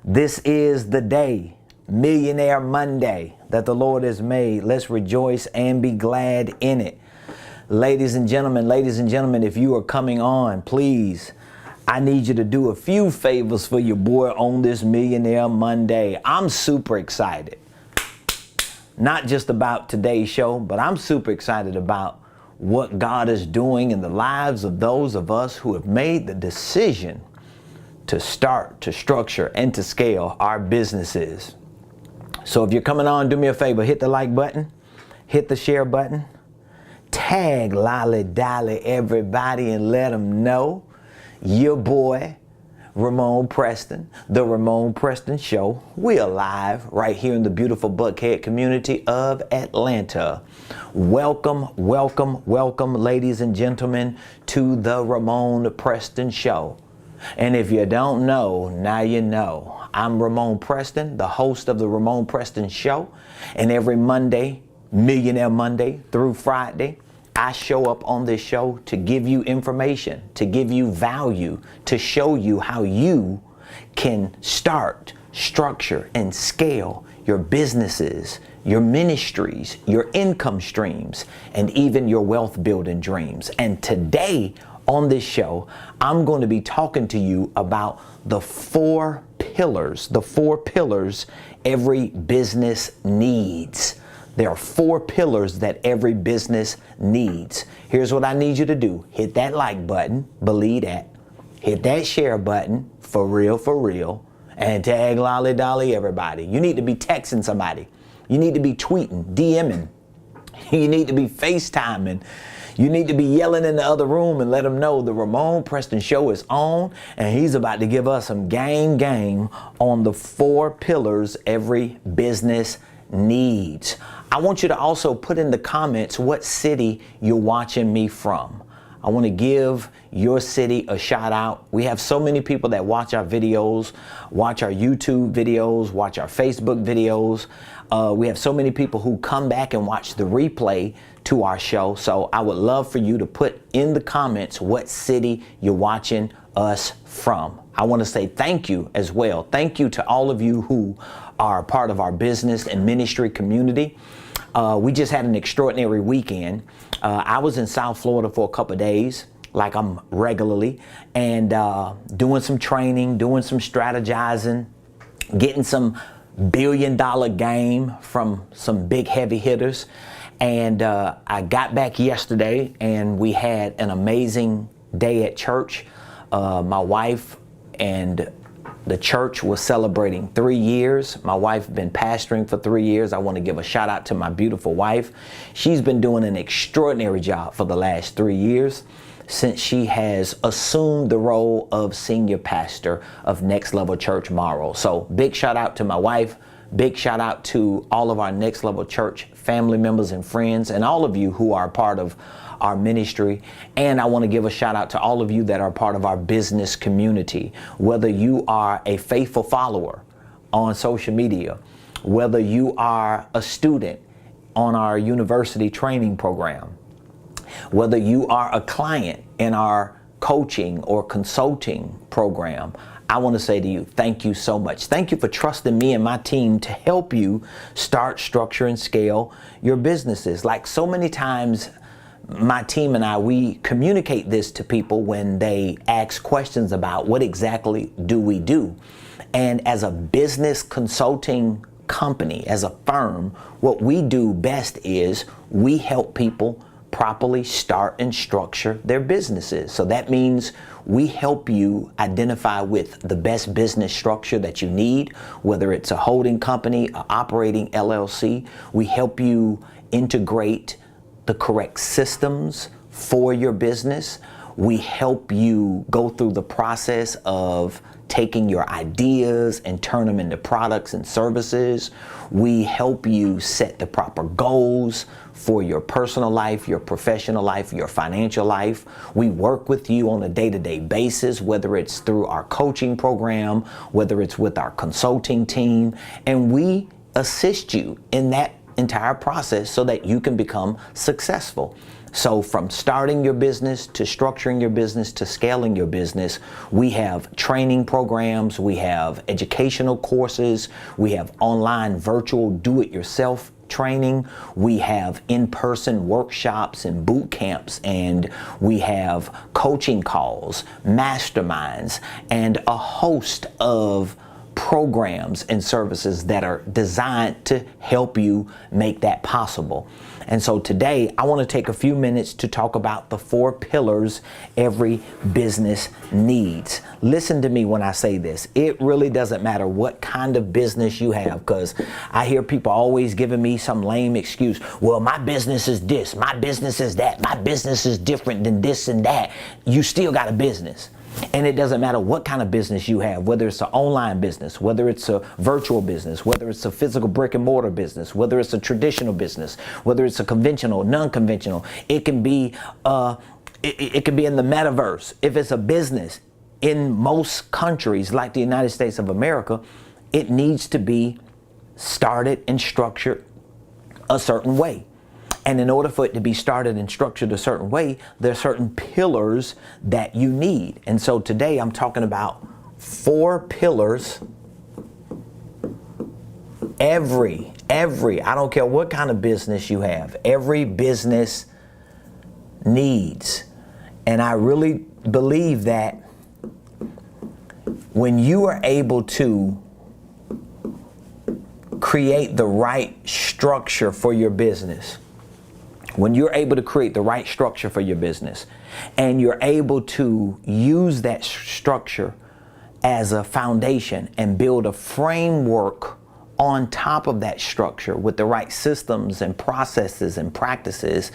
This is the day, Millionaire Monday, that the Lord has made. Let's rejoice and be glad in it. Ladies and gentlemen, if you are coming on, please, I need you to do a few favors for your boy on this Millionaire Monday. I'm super excited. Not just about today's show, but I'm super excited about what God is doing in the lives of those of us who have made the decision to start, to structure, and to scale our businesses. So if you're coming on, do me a favor, hit the like button, hit the share button, tag Lolly Dolly everybody and let them know your boy, Ramonepreston, the Ramonepreston Show. We are live right here in the beautiful Buckhead community of Atlanta. Welcome, welcome, welcome, ladies and gentlemen, to the Ramonepreston Show. And if you don't know, now you know. I'm Ramonepreston, the host of the Ramonepreston Show. And every Monday, Millionaire Monday through Friday, I show up on this show to give you information, to give you value, to show you how you can start, structure, and scale your businesses, your ministries, your income streams, and even your wealth building dreams. And today on this show, I'm going to be talking to you about the four pillars every business needs. There are four pillars that every business needs. Here's what I need you to do. Hit that like button, believe that. Hit that share button, for real, and tag Lolly Dolly everybody. You need to be texting somebody. You need to be tweeting, DMing. You need to be FaceTiming. You need to be yelling in the other room and let them know the Ramonepreston Show is on, and he's about to give us some gang on the four pillars every business needs. I want you to also put in the comments what city you're watching me from. I want to give your city a shout out. We have so many people that watch our videos, watch our YouTube videos, watch our Facebook videos. We have so many people who come back and watch the replay to our show. So I would love for you to put in the comments what city you're watching us from. I want to say thank you as well. Thank you to all of you who are part of our business and ministry community. We just had an extraordinary weekend. I was in South Florida for a couple of days, like I'm regularly, and doing some training, doing some strategizing, getting some billion-dollar game from some big heavy hitters. And I got back yesterday, and we had an amazing day at church. My wife and the church was celebrating 3 years. My wife been pastoring for 3 years. I want to give a shout out to my beautiful wife. She's been doing an extraordinary job for the last 3 years since she has assumed the role of senior pastor of Next Level Church Morrow. So big shout out to my wife. Big shout out to all of our Next Level Church family members and friends, and all of you who are part of our ministry. And I want to give a shout out to all of you that are part of our business community. Whether you are a faithful follower on social media, whether you are a student on our university training program, whether you are a client in our coaching or consulting program, I want to say to you, thank you so much. Thank you for trusting me and my team to help you start, structure, and scale your businesses. Like so many times, my team and I, we communicate this to people when they ask questions about what exactly do we do. And as a business consulting company, as a firm, what we do best is we help people properly start and structure their businesses. So that means we help you identify with the best business structure that you need, whether it's a holding company, an operating LLC. We help you integrate the correct systems for your business. We help you go through the process of taking your ideas and turn them into products and services. We help you set the proper goals for your personal life, your professional life, your financial life. We work with you on a day-to-day basis, whether it's through our coaching program, whether it's with our consulting team, and we assist you in that entire process so that you can become successful. So from starting your business to structuring your business to scaling your business, we have training programs, we have educational courses, we have online virtual do-it-yourself training, we have in-person workshops and boot camps, and we have coaching calls, masterminds, and a host of programs and services that are designed to help you make that possible. And so today I want to take a few minutes to talk about the 4 pillars every business needs. Listen to me when I say this. It really doesn't matter what kind of business you have, because I hear people always giving me some lame excuse. Well, my business is this, my business is that, my business is different than this and that. You still got a business. And it doesn't matter what kind of business you have, whether it's an online business, whether it's a virtual business, whether it's a physical brick and mortar business, whether it's a traditional business, whether it's a conventional, non-conventional. It can be it can be in the metaverse. If it's a business in most countries like the United States of America, it needs to be started and structured a certain way. And in order for it to be started and structured a certain way, there are certain pillars that you need. And so today I'm talking about 4 pillars every, I don't care what kind of business you have, every business needs. And I really believe that when you are able to create the right structure for your business, when you're able to create the right structure for your business and you're able to use that structure as a foundation and build a framework on top of that structure with the right systems and processes and practices,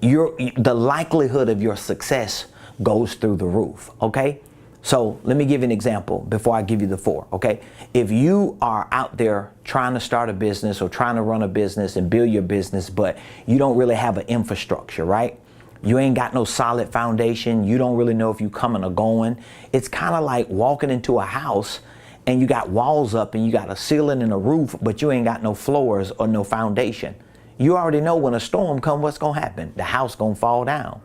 the likelihood of your success goes through the roof, okay? So let me give you an example before I give you the 4, okay? If you are out there trying to start a business or trying to run a business and build your business, but you don't really have an infrastructure, right? You ain't got no solid foundation. You don't really know if you coming or going. It's kind of like walking into a house and you got walls up and you got a ceiling and a roof, but you ain't got no floors or no foundation. You already know when a storm comes, what's going to happen? The house going to fall down.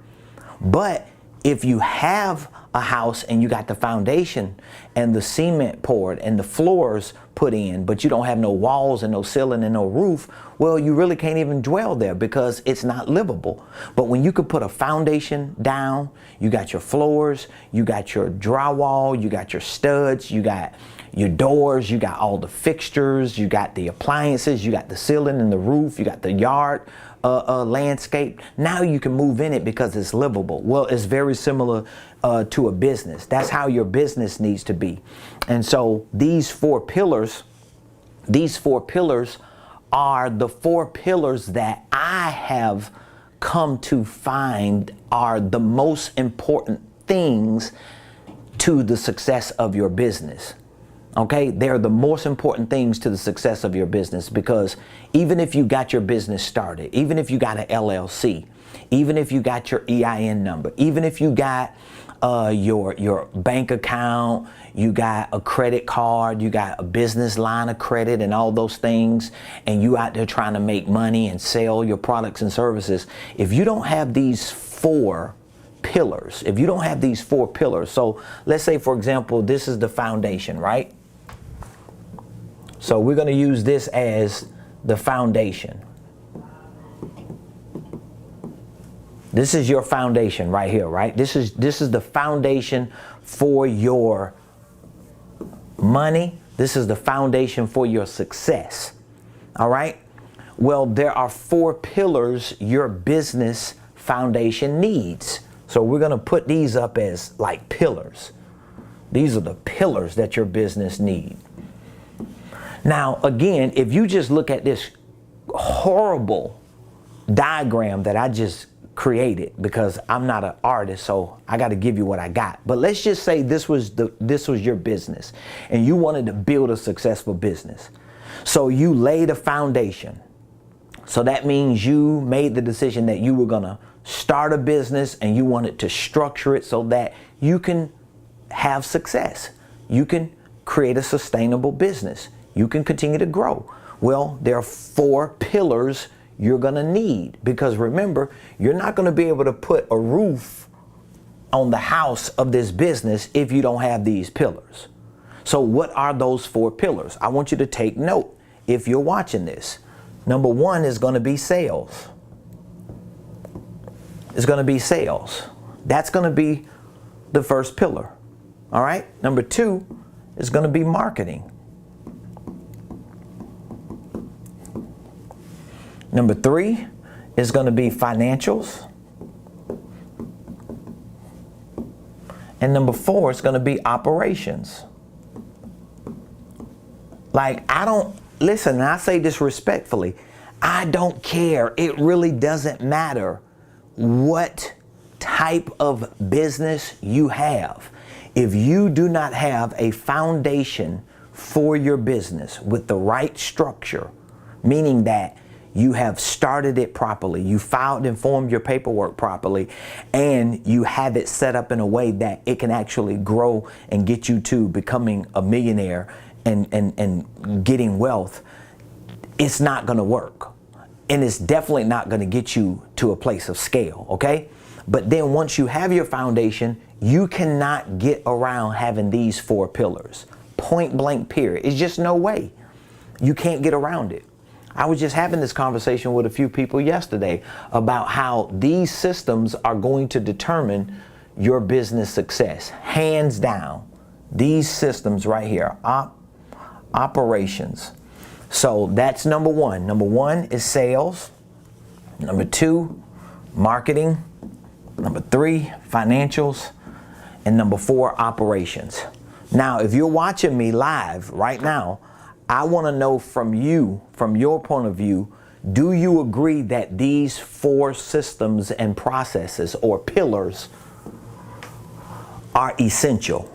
But if you have a house and you got the foundation and the cement poured and the floors put in, but you don't have no walls and no ceiling and no roof, well, you really can't even dwell there because it's not livable. But when you could put a foundation down, you got your floors, you got your drywall, you got your studs, you got your doors, you got all the fixtures, you got the appliances, you got the ceiling and the roof, you got the yard landscape. Now you can move in it because it's livable. Well, it's very similar to a business. That's how your business needs to be. And so these 4 pillars are the 4 pillars that I have come to find are the most important things to the success of your business. Okay, they're the most important things to the success of your business, because even if you got your business started, even if you got an LLC, even if you got your EIN number, even if you got your bank account, you got a credit card, you got a business line of credit and all those things, and you out there trying to make money and sell your products and services, if you don't have these 4 pillars, so let's say, for example, this is the foundation, right? So we're going to use this as the foundation. This is your foundation right here, right? This is the foundation for your money. This is the foundation for your success. All right? Well, there are 4 pillars your business foundation needs. So we're going to put these up as like pillars. These are the pillars that your business needs. Now, again, if you just look at this horrible diagram that I just created, because I'm not an artist, so I got to give you what I got. But let's just say this was your business and you wanted to build a successful business. So you laid a foundation. So that means you made the decision that you were going to start a business and you wanted to structure it so that you can have success. You can create a sustainable business. You can continue to grow. Well, there are 4 pillars you're going to need. Because remember, you're not going to be able to put a roof on the house of this business if you don't have these pillars. So what are those 4 pillars? I want you to take note if you're watching this. Number 1 is going to be sales. It's going to be sales. That's going to be the first pillar. All right. Number 2 is going to be marketing. Number 3 is going to be financials. And number 4 is going to be operations. Like, listen, and I say this respectfully, I don't care. It really doesn't matter what type of business you have. If you do not have a foundation for your business with the right structure, meaning that you have started it properly, you filed and formed your paperwork properly, and you have it set up in a way that it can actually grow and get you to becoming a millionaire and getting wealth, it's not going to work. And it's definitely not going to get you to a place of scale, okay? But then once you have your foundation, you cannot get around having these 4 pillars. Point blank period. It's just no way. You can't get around it. I was just having this conversation with a few people yesterday about how these systems are going to determine your business success. Hands down. These systems right here. Operations. So that's number 1. Number 1 is sales. Number 2, marketing. Number 3, financials. And number 4, operations. Now, if you're watching me live right now, I want to know from you, from your point of view, do you agree that these 4 systems and processes or pillars are essential?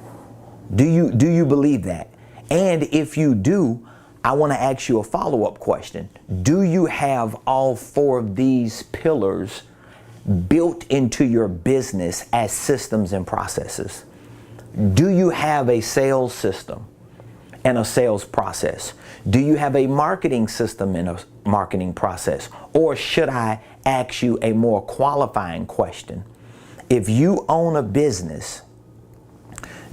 Do you believe that? And if you do, I want to ask you a follow-up question. Do you have all 4 of these pillars built into your business as systems and processes? Do you have a sales system and a sales process? Do you have a marketing system and a marketing process? Or should I ask you a more qualifying question? If you own a business,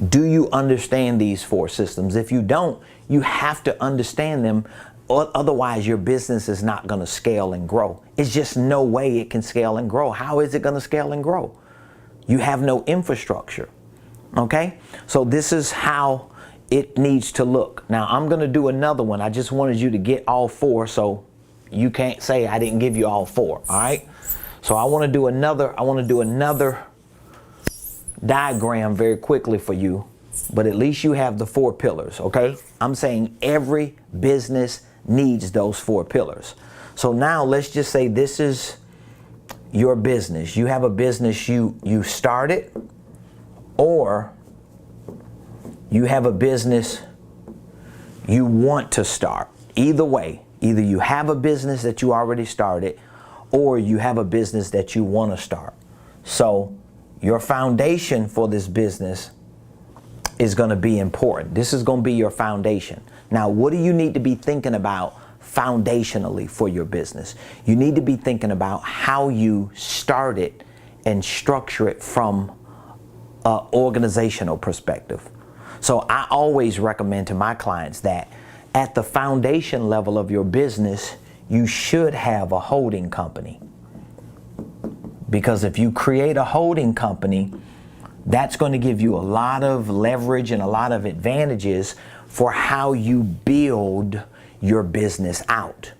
do you understand these 4 systems? If you don't, you have to understand them. Otherwise, your business is not going to scale and grow. It's just no way it can scale and grow. How is it going to scale and grow? You have no infrastructure. Okay? So this is how it needs to look. Now, I'm going to do another one. I just wanted you to get all 4, so you can't say I didn't give you all 4. All right? So I want to do another diagram very quickly for you, but at least you have the 4 pillars, okay? I'm saying every business needs those 4 pillars. So now let's just say this is your business. You have a business you started, or you have a business you want to start. Either way, either you have a business that you already started, or you have a business that you want to start. So your foundation for this business is going to be important. This is going to be your foundation. Now, what do you need to be thinking about foundationally for your business? You need to be thinking about how you start it and structure it from an organizational perspective. So I always recommend to my clients that at the foundation level of your business, you should have a holding company. Because if you create a holding company, that's going to give you a lot of leverage and a lot of advantages for how you build your business out.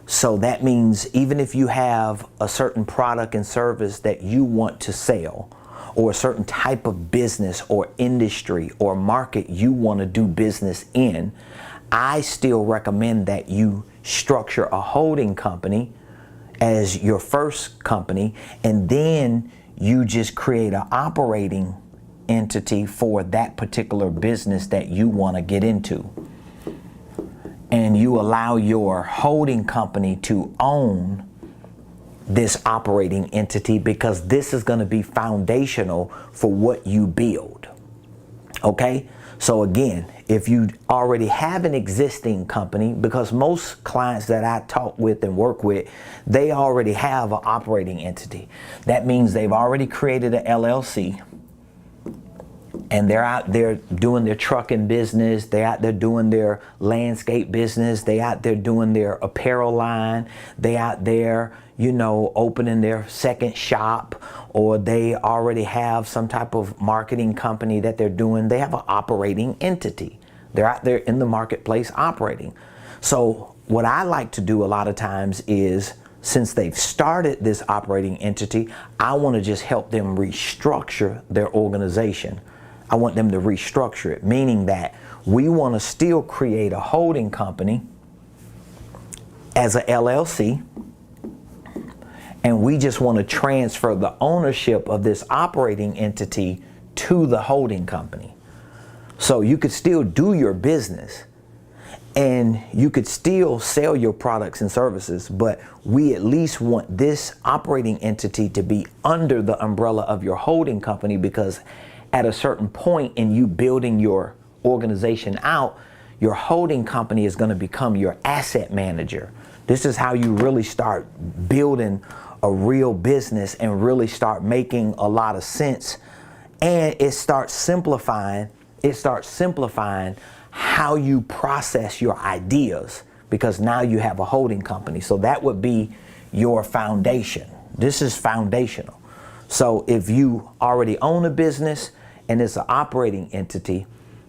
So that means even if you have a certain product and service that you want to sell, or a certain type of business or industry or market you want to do business in, I still recommend that you structure a holding company as your first company, and then you just create an operating entity for that particular business that you want to get into. And you allow your holding company to own this operating entity, because this is going to be foundational for what you build. Okay? So again, if you already have an existing company, because most clients that I talk with and work with, they already have an operating entity. That means they've already created an LLC, and they're out there doing their trucking business, they're out there doing their landscape business, they're out there doing their apparel line, they out there, you know, opening their second shop, or they already have some type of marketing company that they're doing. They have an operating entity. They're out there in the marketplace operating. So what I like to do a lot of times is, since they've started this operating entity, I want to just help them restructure their organization. I want them to restructure it, meaning that we want to still create a holding company as a LLC, and we just want to transfer the ownership of this operating entity to the holding company. So you could still do your business and you could still sell your products and services, but we at least want this operating entity to be under the umbrella of your holding company, because at a certain point in you building your organization out, your holding company is going to become your asset manager. This is how you really start building a real business and really start making a lot of sense. And it starts simplifying how you process your ideas, because now you have a holding company. So that would be your foundation. This is foundational. So if you already own a business and it's an operating entity,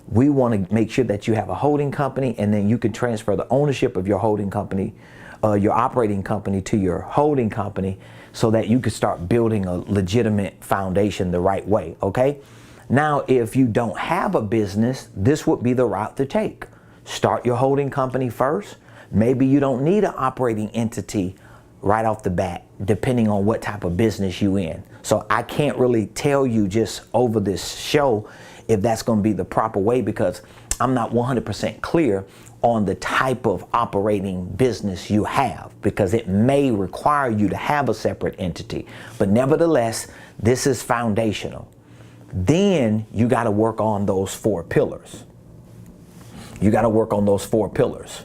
we want to make sure that you have a holding company, and then you can transfer the ownership of your holding company, your operating company, to your holding company, so that you can start building a legitimate foundation the right way, okay? Now, if you don't have a business, this would be the route to take. Start your holding company first. Maybe you don't need an operating entity right off the bat, depending on what type of business you in. So I can't really tell you just over this show if that's going to be the proper way, because I'm not 100% clear on the type of operating business you have, because it may require you to have a separate entity. But nevertheless, this is foundational. Then you got to work on those 4 pillars. You got to work on those 4 pillars.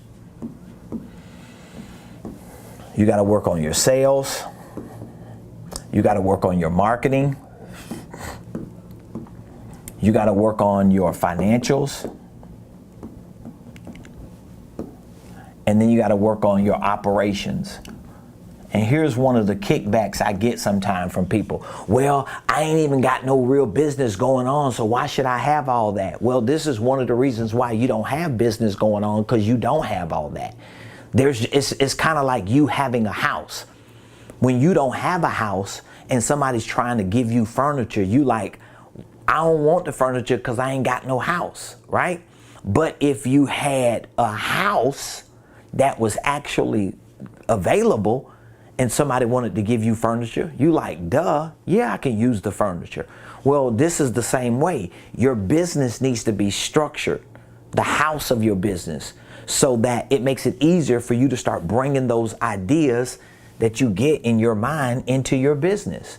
You got to work on your sales. You got to work on your marketing. You got to work on your financials. And then you got to work on your operations. And here's one of the kickbacks I get sometimes from people. Well, I ain't even got no real business going on, so why should I have all that? Well, this is one of the reasons why you don't have business going on, because you don't have all that. It's kind of like you having a house. When you don't have a house and somebody's trying to give you furniture, you like, I don't want the furniture because I ain't got no house, right? But if you had a house that was actually available and somebody wanted to give you furniture, you like, duh, yeah, I can use the furniture. Well, this is the same way. Your business needs to be structured, the house of your business, so that it makes it easier for you to start bringing those ideas that you get in your mind into your business,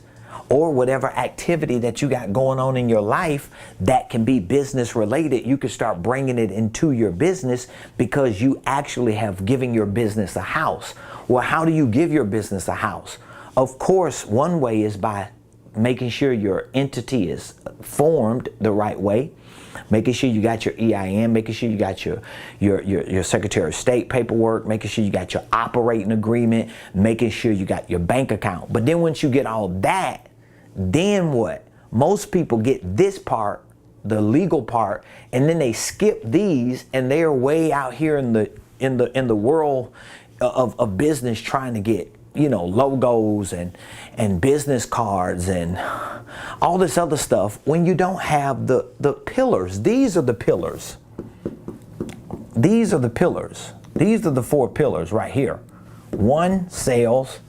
or whatever activity that you got going on in your life that can be business related. You can start bringing it into your business because you actually have given your business a house. Well, how do you give your business a house? Of course, one way is by making sure your entity is formed the right way, making sure you got your EIN, making sure you got your Secretary of State paperwork, making sure you got your operating agreement, making sure you got your bank account. But then once you get all that, then what? Most people get this part, the legal part, and then they skip these, and they're way out here in the world of business trying to get, you know, logos and business cards and all this other stuff, when you don't have the pillars. These are the pillars. These are the pillars. These are the 4 pillars right here. 1, sales.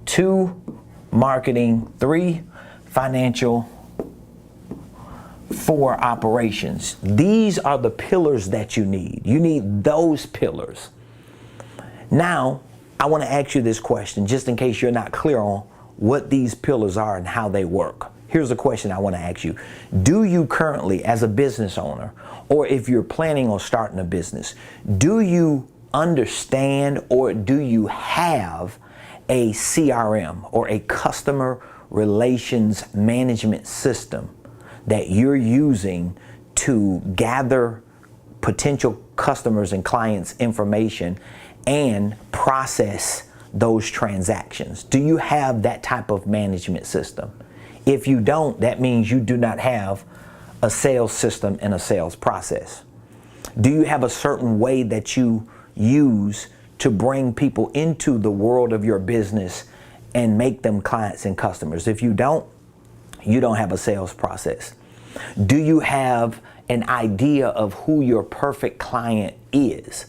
2, marketing. 3, financial. 4, operations. These are the pillars that you need. You need those pillars. Now, I want to ask you this question, just in case you're not clear on what these pillars are and how they work. here's a question I want to ask you. Do you currently, as a business owner, or if you're planning on starting a business, do you understand or do you have a CRM or a customer relations management system that you're using to gather potential customers and clients' information and process those transactions? Do you have that type of management system? If you don't, that means you do not have a sales system and a sales process. Do you have a certain way that you use to bring people into the world of your business and make them clients and customers? If you don't have a sales process. Do you have an idea of who your perfect client is?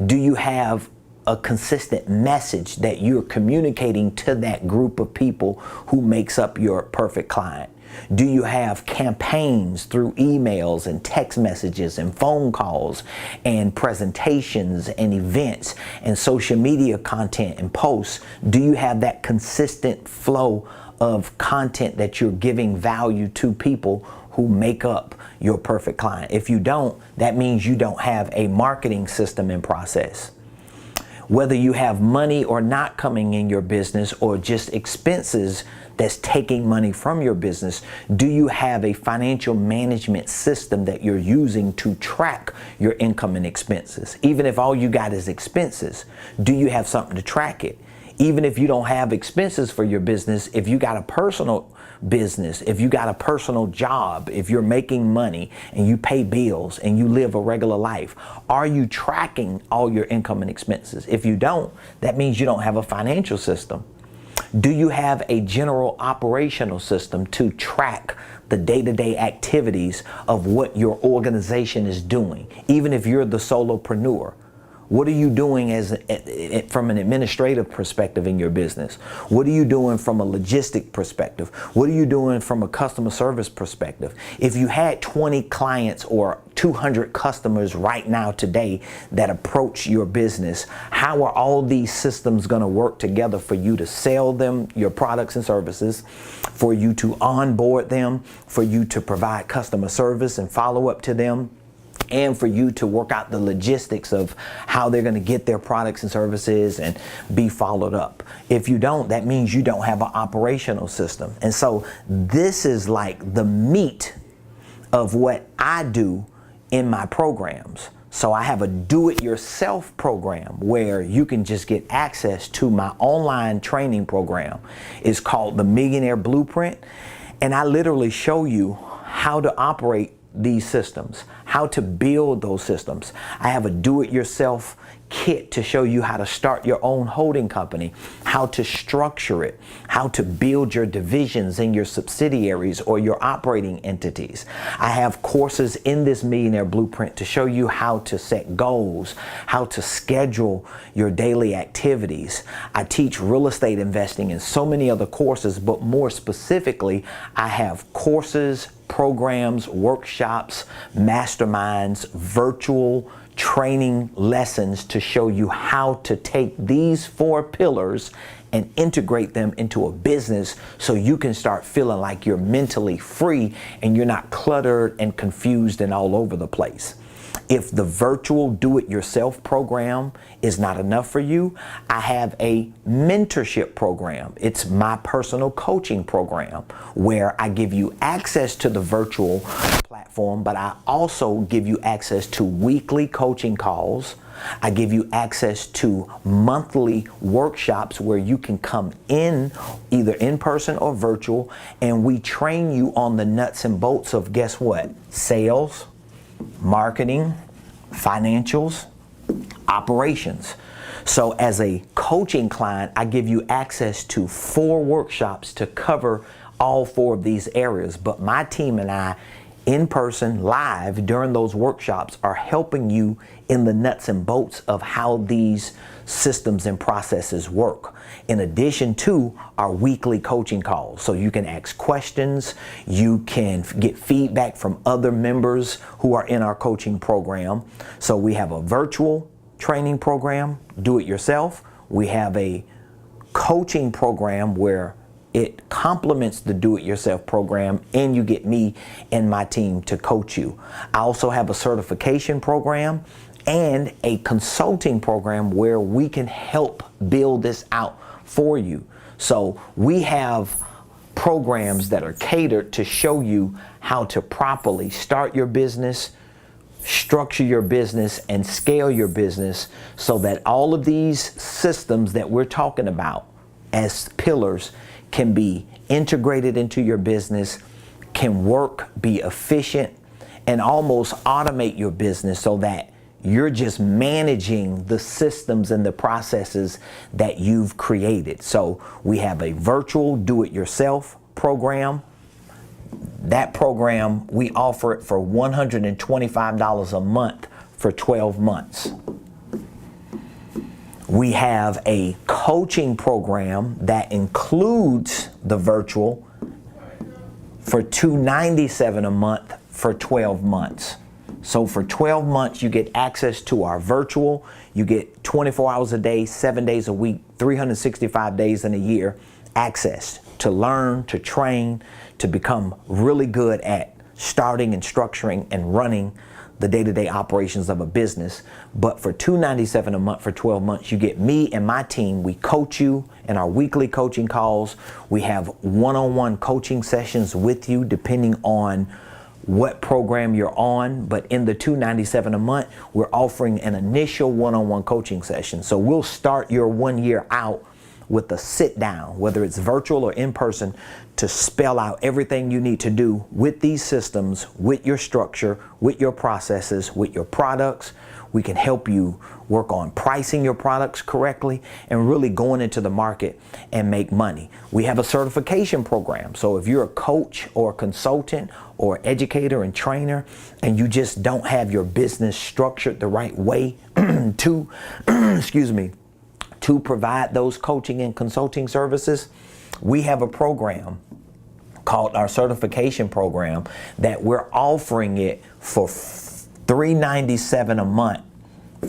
Do you have a consistent message that you're communicating to that group of people who makes up your perfect client? Do you have campaigns through emails and text messages and phone calls and presentations and events and social media content and posts? Do you have that consistent flow of content that you're giving value to people who make up your perfect client? If you don't, that means you don't have a marketing system and process. Whether you have money or not coming in your business, or just expenses that's taking money from your business, do you have a financial management system that you're using to track your income and expenses? Even if all you got is expenses, do you have something to track it? Even if you don't have expenses for your business, if you got a personal business, if you got a personal job, if you're making money and you pay bills and you live a regular life, are you tracking all your income and expenses? If you don't, that means you don't have a financial system. Do you have a general operational system to track the day-to-day activities of what your organization is doing? Even if you're the solopreneur, what are you doing from an administrative perspective in your business? What are you doing from a logistic perspective? What are you doing from a customer service perspective? If you had 20 clients or 200 customers right now today that approach your business, how are all these systems going to work together for you to sell them your products and services, for you to onboard them, for you to provide customer service and follow up to them, and for you to work out the logistics of how they're going to get their products and services and be followed up? If you don't, that means you don't have an operational system. And so this is like the meat of what I do in my programs. So I have a do-it-yourself program where you can just get access to my online training program. It's called the Millionaire Blueprint. And I literally show you how to operate these systems, how to build those systems. I have a do-it-yourself kit to show you how to start your own holding company, how to structure it, how to build your divisions in your subsidiaries or your operating entities. I have courses in this Millionaire Blueprint to show you how to set goals, how to schedule your daily activities. I teach real estate investing and so many other courses, but more specifically, I have courses, programs, workshops, masterminds, virtual training lessons to show you how to take these 4 pillars and integrate them into a business so you can start feeling like you're mentally free and you're not cluttered and confused and all over the place. If the virtual do-it-yourself program is not enough for you, I have a mentorship program. It's my personal coaching program where I give you access to the virtual platform, but I also give you access to weekly coaching calls. I give you access to monthly workshops where you can come in, either in person or virtual, and we train you on the nuts and bolts of, guess what? Sales, marketing, financials, operations. So as a coaching client, I give you access to 4 workshops to cover all 4 of these areas. But my team and I, in person, live, during those workshops, are helping you in the nuts and bolts of how these systems and processes work. In addition to our weekly coaching calls. So you can ask questions, you can get feedback from other members who are in our coaching program. So we have a virtual training program, do it yourself. We have a coaching program where It complements the do-it-yourself program, and you get me and my team to coach you. I also have a certification program and a consulting program where we can help build this out for you. So we have programs that are catered to show you how to properly start your business, structure your business, and scale your business so that all of these systems that we're talking about as pillars can be integrated into your business, can work, be efficient, and almost automate your business so that you're just managing the systems and the processes that you've created. So we have a virtual do-it-yourself program. That program, we offer it for $125 a month for 12 months. We have a coaching program that includes the virtual for $297 a month for 12 months. So for 12 months, you get access to our virtual. You get 24 hours a day, 7 days a week, 365 days in a year, access to learn, to train, to become really good at starting and structuring and running the day-to-day operations of a business. But for $297 a month for 12 months, you get me and my team. We coach you in our weekly coaching calls. We have one-on-one coaching sessions with you depending on what program you're on. But in the $297 a month, we're offering an initial one-on-one coaching session. So we'll start your 1 year out with a sit down, whether it's virtual or in person, to spell out everything you need to do with these systems, with your structure, with your processes, with your products. We can help you work on pricing your products correctly and really going into the market and make money. We have a certification program. So if you're a coach or a consultant or educator and trainer and you just don't have your business structured the right way to, to provide those coaching and consulting services, we have a program called our certification program that we're offering it for $397 a month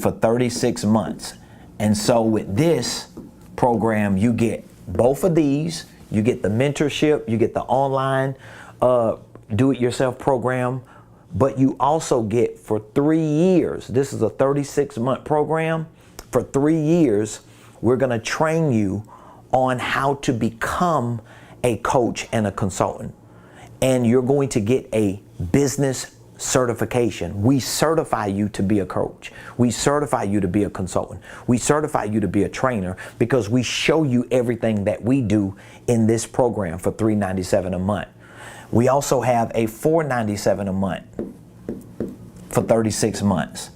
for 36 months. And so with this program, you get both of these. You get the mentorship, you get the online do-it-yourself program, but you also get for 3 years, this is a 36-month program, for 3 years, we're gonna train you on how to become a coach and a consultant. And you're going to get a business certification. We certify you to be a coach. We certify you to be a consultant. We certify you to be a trainer because we show you everything that we do in this program for $397 a month. We also have a $497 a month for 36 months.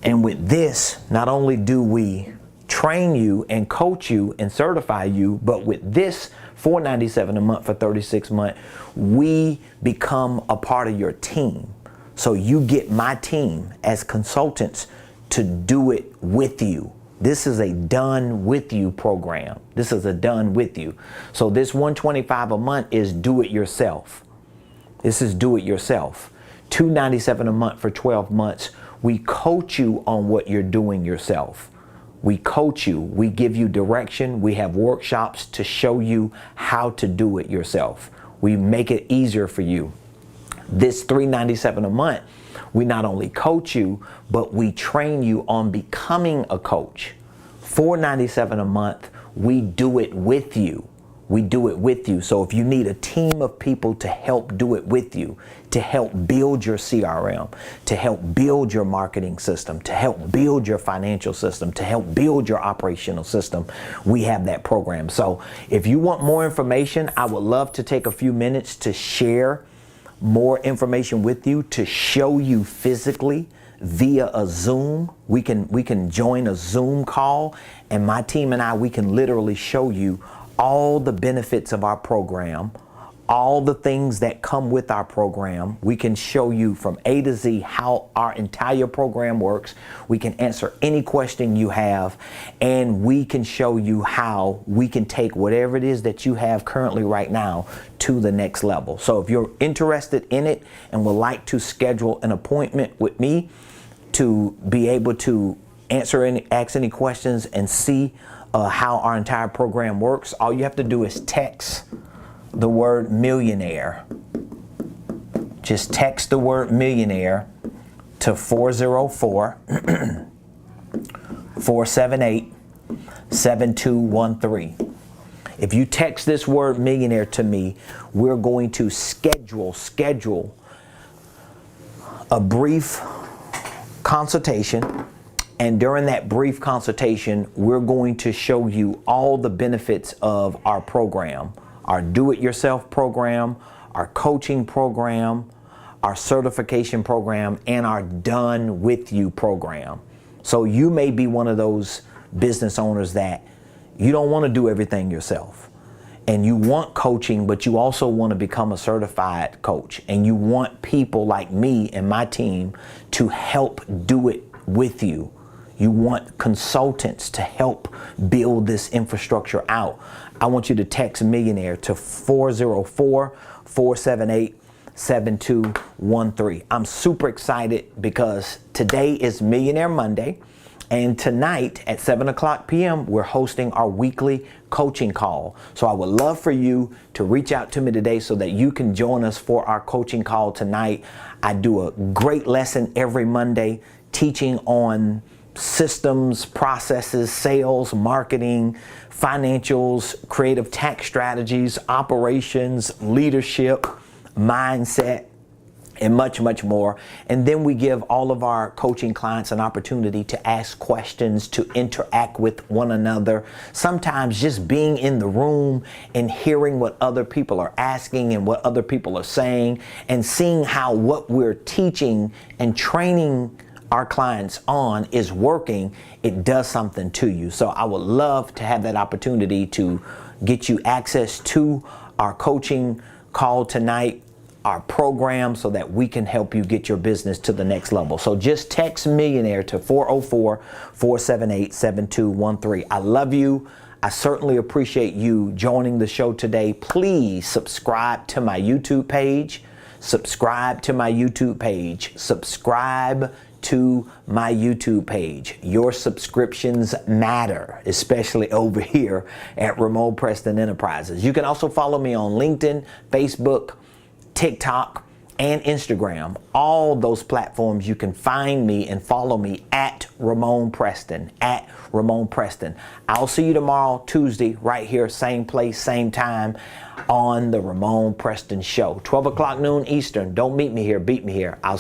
And with this, not only do we train you and coach you and certify you, but with this $497 a month for 36 months, we become a part of your team. So you get my team as consultants to do it with you. This is a done with you program. This is a done with you. So this $125 a month is do it yourself. This is do it yourself. $297 a month for 12 months. We coach you on what you're doing yourself. We coach you, we give you direction, we have workshops to show you how to do it yourself. We make it easier for you. This $397 a month, we not only coach you, but we train you on becoming a coach. $497 a month, we do it with you. We do it with you. So if you need a team of people to help do it with you, to help build your CRM, to help build your marketing system, to help build your financial system, to help build your operational system, we have that program. So if you want more information, I would love to take a few minutes to share more information with you, to show you physically via a Zoom. We can join a Zoom call, and my team and I, we can literally show you all the benefits of our program, all the things that come with our program. We can show you from A to Z how our entire program works. We can answer any question you have, and we can show you how we can take whatever it is that you have currently right now to the next level. So if you're interested in it and would like to schedule an appointment with me to be able to ask any questions and see how our entire program works, all you have to do is text the word millionaire. Just text the word millionaire to 404-478-7213. If you text this word millionaire to me, we're going to schedule a brief consultation. And during that brief consultation, we're going to show you all the benefits of our program, our do-it-yourself program, our coaching program, our certification program, and our done with you program. So you may be one of those business owners that you don't want to do everything yourself. And you want coaching, but you also want to become a certified coach. And you want people like me and my team to help do it with you. You want consultants to help build this infrastructure out. I want you to text millionaire to 404-478-7213. I'm super excited because today is Millionaire Monday. And tonight at 7:00 p.m., we're hosting our weekly coaching call. So I would love for you to reach out to me today so that you can join us for our coaching call tonight. I do a great lesson every Monday teaching on systems, processes, sales, marketing, financials, creative tax strategies, operations, leadership, mindset, and much, much more. And then we give all of our coaching clients an opportunity to ask questions, to interact with one another. Sometimes just being in the room and hearing what other people are asking and what other people are saying and seeing how what we're teaching and training our clients on is working, it does something to you. So I would love to have that opportunity to get you access to our coaching call tonight, our program, so that we can help you get your business to the next level. So just text millionaire to 404-478-7213. I love you. I certainly appreciate you joining the show today. Please subscribe to my YouTube page. Subscribe to my YouTube page. Subscribe to my YouTube page. Your subscriptions matter, especially over here at Ramonepreston Enterprises. You can also follow me on LinkedIn, Facebook, TikTok, and Instagram. All those platforms you can find me and follow me at Ramonepreston, at Ramonepreston. I'll see you tomorrow, Tuesday, right here, same place, same time on the Ramonepreston Show. 12 o'clock noon Eastern. Don't meet me here, beat me here. I'll